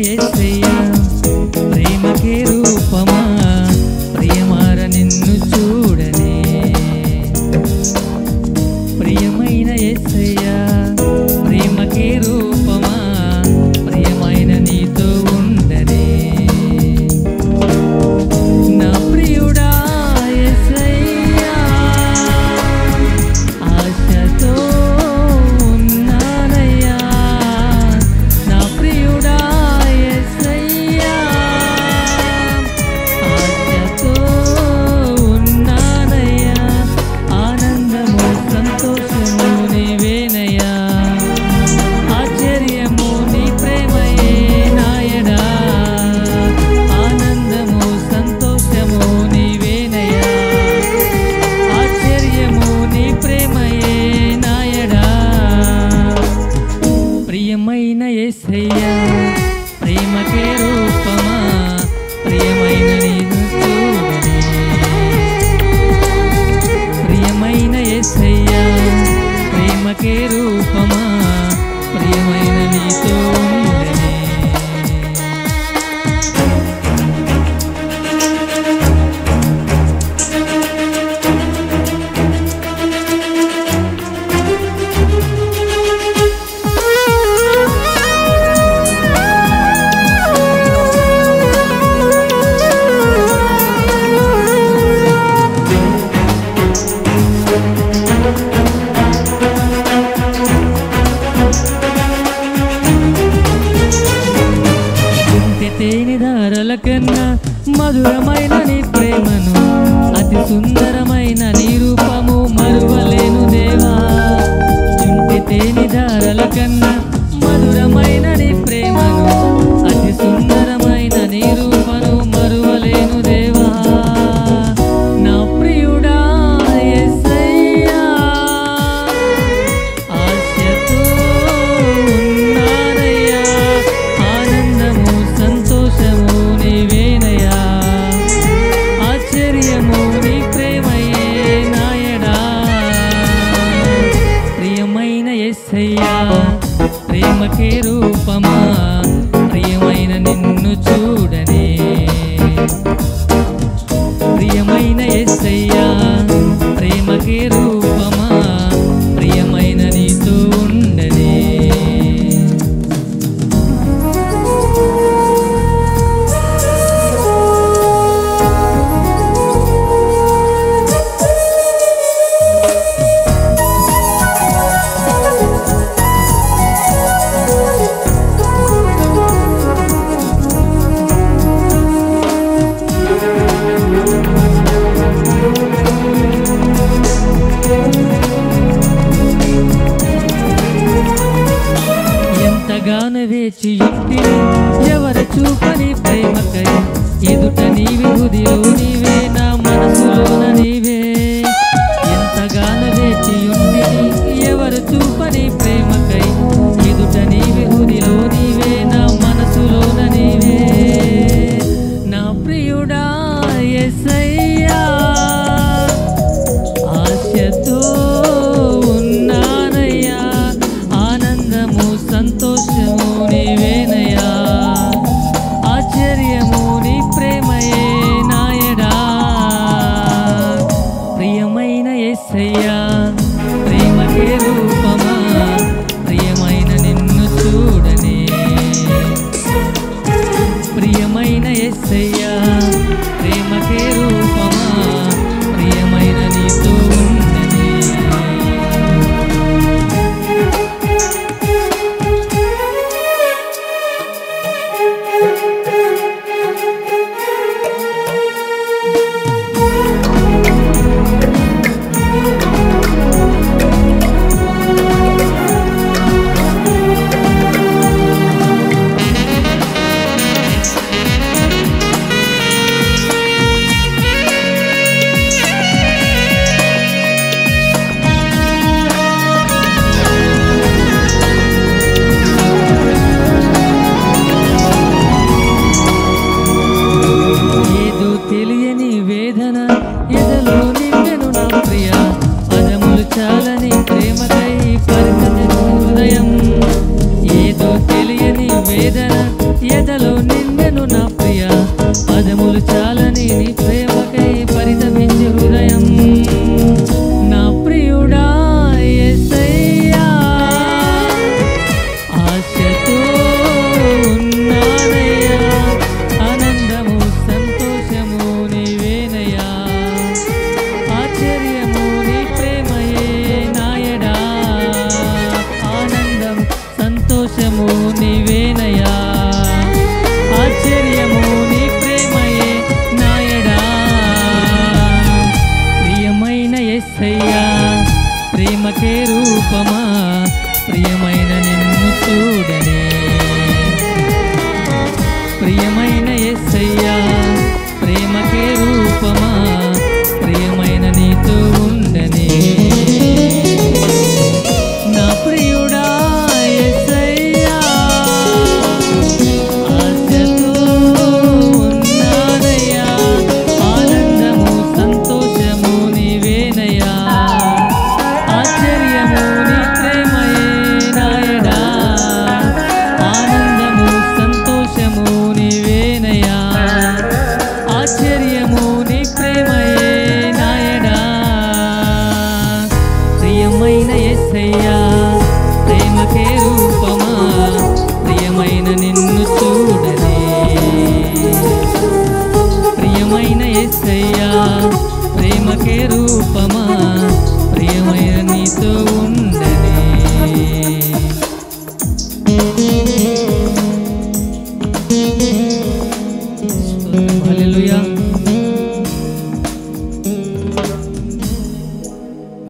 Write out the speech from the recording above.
యేసయ్యా ప్రేమకే రూపమా ప్రియమార నిన్ను చూడనే ప్రియమైన యేసయ్యా ప్రేమకే రూపమా ప్రియమైన నీతో ఉండనే నా ప్రియుడా యేసయ్యా ఆశతో ఉన్నానయ్యా నా ప్రియుడా యేసయ్యా ఆశతో ఉన్నానయ్యా ఆనందము సంతోషము నీవేనయ్యా ఆశ్చర్యము నీ ప్రేమయే నాయడా ఆనందము సంతోషము నీవేనయ్యా ఆశ్చర్యము నీ ప్రేమయే నాయడా ప్రియమైన యేసయ్యా ప్రేమకే రూపమా ప్రియమైన నిన్ను చూడనే ప్రియమైన యేసయ్యా ప్రేమకే రూపమా ప్రియమైన నీతో ఉండనే తేనె ధారల కన్నా మధురమైన నీ ప్రేమను అతి సుందరమైన నీ రూపము మరువలేను దేవా చుంటి తేనె ధారల కన్నా మధురమైన నీ ప్రేమను అతి సుందరమైన నీ రూపము మరువలేను దేవా నా ప్రియుడా యేసయ్యా ఆశతో ఉన్నానయ్యా ఆనందము సంతోషము నీవేనయ్యా ఆశ్చర్యము నీ ప్రేమయే నాయడా ప్రియమైన యేసయ్యా ప్రేమకే రూపమా ప్రియమైన నిన్ను చూడనే ప్రియమైన యేసయ్యా ప్రేమకే రూపమా ప్రియమైన నీతో ఉండనే ఎంతగానో వేచి ఇంటిని ఎవరు చూపని ప్రేమకై ఎదుట నీవి హృదిలో నీవే నా మనసులోన నీవే ఎంతగానో వేచి ఇంటిని ఎవరు చూపని ప్రేమకై ఎదుట నీవి హృదిలో నీవే నా మనసులోన నీవే నా ప్రియుడా యేసయ్యా ఆశతో ఉన్నానయ్యా ఆనందము సంతోషము నీవేనయ్యా ఆశ్చర్యము నీ ప్రేమయే నాయడా ప్రియమైన యేసయ్యా ప్రేమకే రూపమా ప్రేమకే రూపమా ప్రియమైన నిన్ను చూడనే ప్రియమైన యేసయ్యా ప్రేమకే రూపమా ప్రియమైన నీతో ఉండనే నా ప్రియుడా యేసయ్యా ఆశతో ఉన్నానయ్యా ఆనందము సంతోషము నీవేనయ్యా ఆశ్చర్యము నీ ప్రేమయే నాయనా ఆనందము సంతోషము నీవేనయ్యా ఆశ్చర్యము నీ ప్రేమయే నాయనా ప్రియమైన యేసయ్యా ప్రేమకే రూపమా ప్రియమైన నిన్ను చూడనే ప్రియమైన యేసయ్యా ప్రేమకే రూపమా ప్రియమైన నీతో ఉండనే హల్లెలూయా